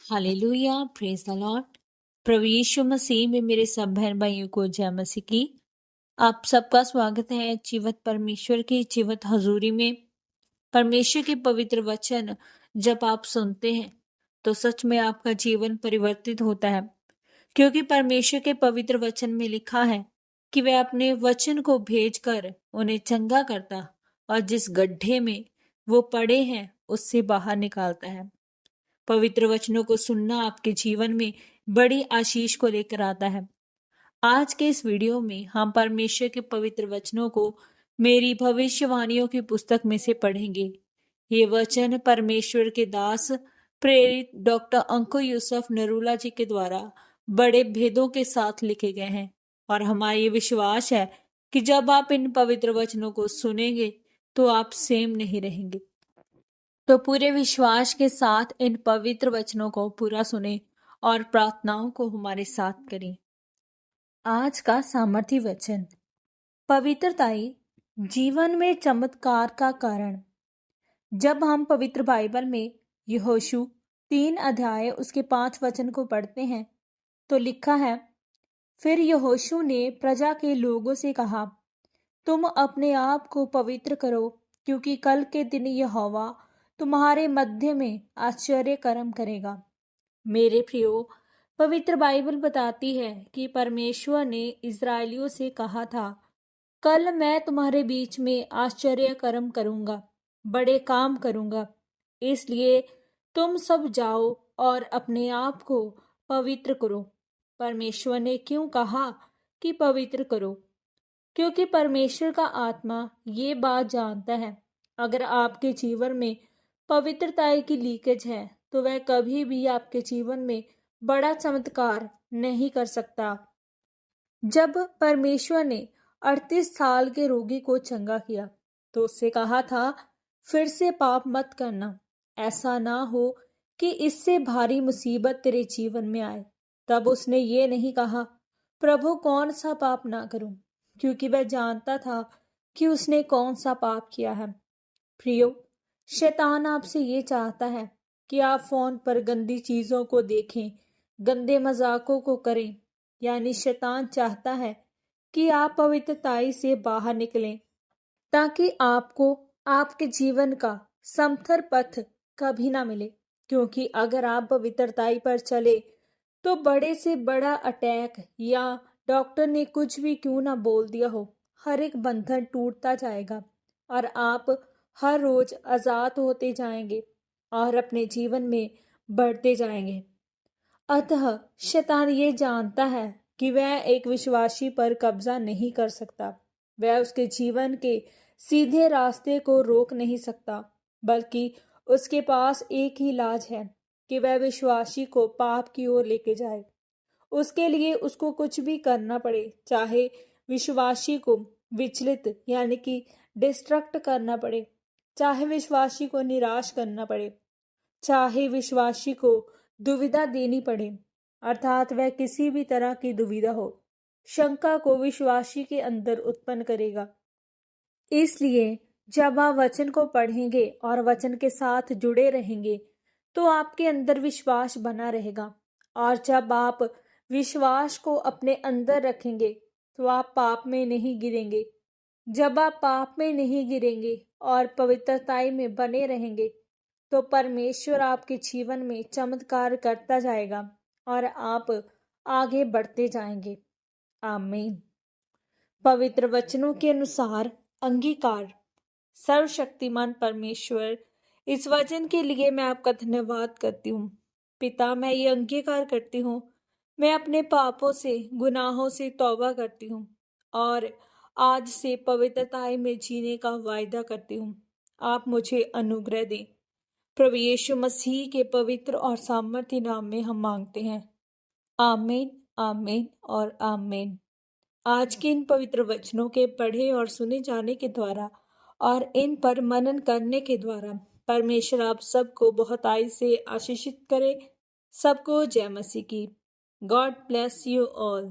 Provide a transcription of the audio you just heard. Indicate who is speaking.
Speaker 1: Hallelujah, praise the Lord. प्रभु यीशु मसीह में मेरे सब बहन भाइयों को जय मसीह की। आप सबका स्वागत है जीवत परमेश्वर की जीवत हजूरी में। परमेश्वर के पवित्र वचन जब आप सुनते हैं तो सच में आपका जीवन परिवर्तित होता है, क्योंकि परमेश्वर के पवित्र वचन में लिखा है कि वह अपने वचन को भेजकर उन्हें चंगा करता और जिस गड्ढे में वो पड़े हैं उससे बाहर निकालता है। पवित्र वचनों को सुनना आपके जीवन में बड़ी आशीष को लेकर आता है। आज के इस वीडियो में हम परमेश्वर के पवित्र वचनों को मेरी भविष्यवाणियों की पुस्तक में से पढ़ेंगे। ये वचन परमेश्वर के दास प्रेरित डॉक्टर अंकुर यूसुफ नरूला जी के द्वारा बड़े भेदों के साथ लिखे गए हैं और हमारा ये विश्वास है कि जब आप इन पवित्र वचनों को सुनेंगे तो आप सेम नहीं रहेंगे। तो पूरे विश्वास के साथ इन पवित्र वचनों को पूरा सुने और प्रार्थनाओं को हमारे साथ करें। आज का सामर्थी वचन, पवित्रताई जीवन में चमत्कार का कारण। जब हम पवित्र बाइबल में यहोशू 3 अध्याय उसके 5 वचन को पढ़ते हैं तो लिखा है, फिर यहोशू ने प्रजा के लोगों से कहा, तुम अपने आप को पवित्र करो, क्योंकि कल के दिन यहोवा तुम्हारे मध्य में आश्चर्य कर्म करेगा। मेरे प्रियो, पवित्र बाइबल बताती है कि परमेश्वर ने इजरायलियों से कहा था, कल मैं तुम्हारे बीच में आश्चर्य कर्म करूंगा, बड़े काम करूंगा, इसलिए तुम सब जाओ और अपने आप को पवित्र करो। परमेश्वर ने क्यों कहा कि पवित्र करो? क्योंकि परमेश्वर का आत्मा ये बात जानता है, अगर आपके जीवन में पवित्रता की लीकेज है तो वह कभी भी आपके जीवन में बड़ा चमत्कार नहीं कर सकता। जब परमेश्वर ने 38 साल के रोगी को चंगा किया तो उससे कहा था, फिर से पाप मत करना, ऐसा ना हो कि इससे भारी मुसीबत तेरे जीवन में आए। तब उसने ये नहीं कहा, प्रभु कौन सा पाप ना करूं, क्योंकि वह जानता था कि उसने कौन सा पाप किया है। प्रियो, शैतान आपसे ये चाहता है कि आप फोन पर गंदी चीजों को देखें, गंदे मजाकों को करें। यानी शैतान चाहता है कि आप पवित्रताई से बाहर निकलें, ताकि आपको आपके जीवन का समथर पथ कभी ना मिले। क्योंकि अगर आप पवित्रताई पर चले तो बड़े से बड़ा अटैक या डॉक्टर ने कुछ भी क्यों ना बोल दिया हो, हर एक बंधन टूटता जाएगा और आप हर रोज आजाद होते जाएंगे और अपने जीवन में बढ़ते जाएंगे। अतः शैतान ये जानता है कि वह एक विश्वासी पर कब्जा नहीं कर सकता, वह उसके जीवन के सीधे रास्ते को रोक नहीं सकता, बल्कि उसके पास एक ही इलाज है कि वह विश्वासी को पाप की ओर लेके जाए। उसके लिए उसको कुछ भी करना पड़े, चाहे विश्वासी को विचलित यानी कि डिस्ट्रैक्ट करना पड़े, चाहे विश्वासी को निराश करना पड़े, चाहे विश्वासी को दुविधा देनी पड़े, अर्थात वह किसी भी तरह की दुविधा हो, शंका को विश्वासी के अंदर उत्पन्न करेगा। इसलिए जब आप वचन को पढ़ेंगे और वचन के साथ जुड़े रहेंगे तो आपके अंदर विश्वास बना रहेगा, और जब आप विश्वास को अपने अंदर रखेंगे तो आप पाप में नहीं गिरेंगे। जब आप पाप में नहीं गिरेंगे और पवित्रताई में बने रहेंगे तो परमेश्वर आपके जीवन में चमत्कार करता जाएगा और आप आगे बढ़ते जाएंगे। आमीन। पवित्र वचनों के अनुसार अंगीकार। सर्वशक्तिमान परमेश्वर, इस वचन के लिए मैं आपका धन्यवाद करती हूँ। पिता, मैं ये अंगीकार करती हूँ, मैं अपने पापों से गुनाहों से तौबा करती हूँ और आज से पवित्रताई में जीने का वायदा करती हूँ। आप मुझे अनुग्रह दें। प्रभु यीशु मसीह के पवित्र और सामर्थ्य नाम में हम मांगते हैं। आमीन, आमीन और आमीन। आज के इन पवित्र वचनों के पढ़े और सुने जाने के द्वारा और इन पर मनन करने के द्वारा परमेश्वर आप सबको बहुत आय से आशीषित करे। सबको जय मसीह की। God bless you all.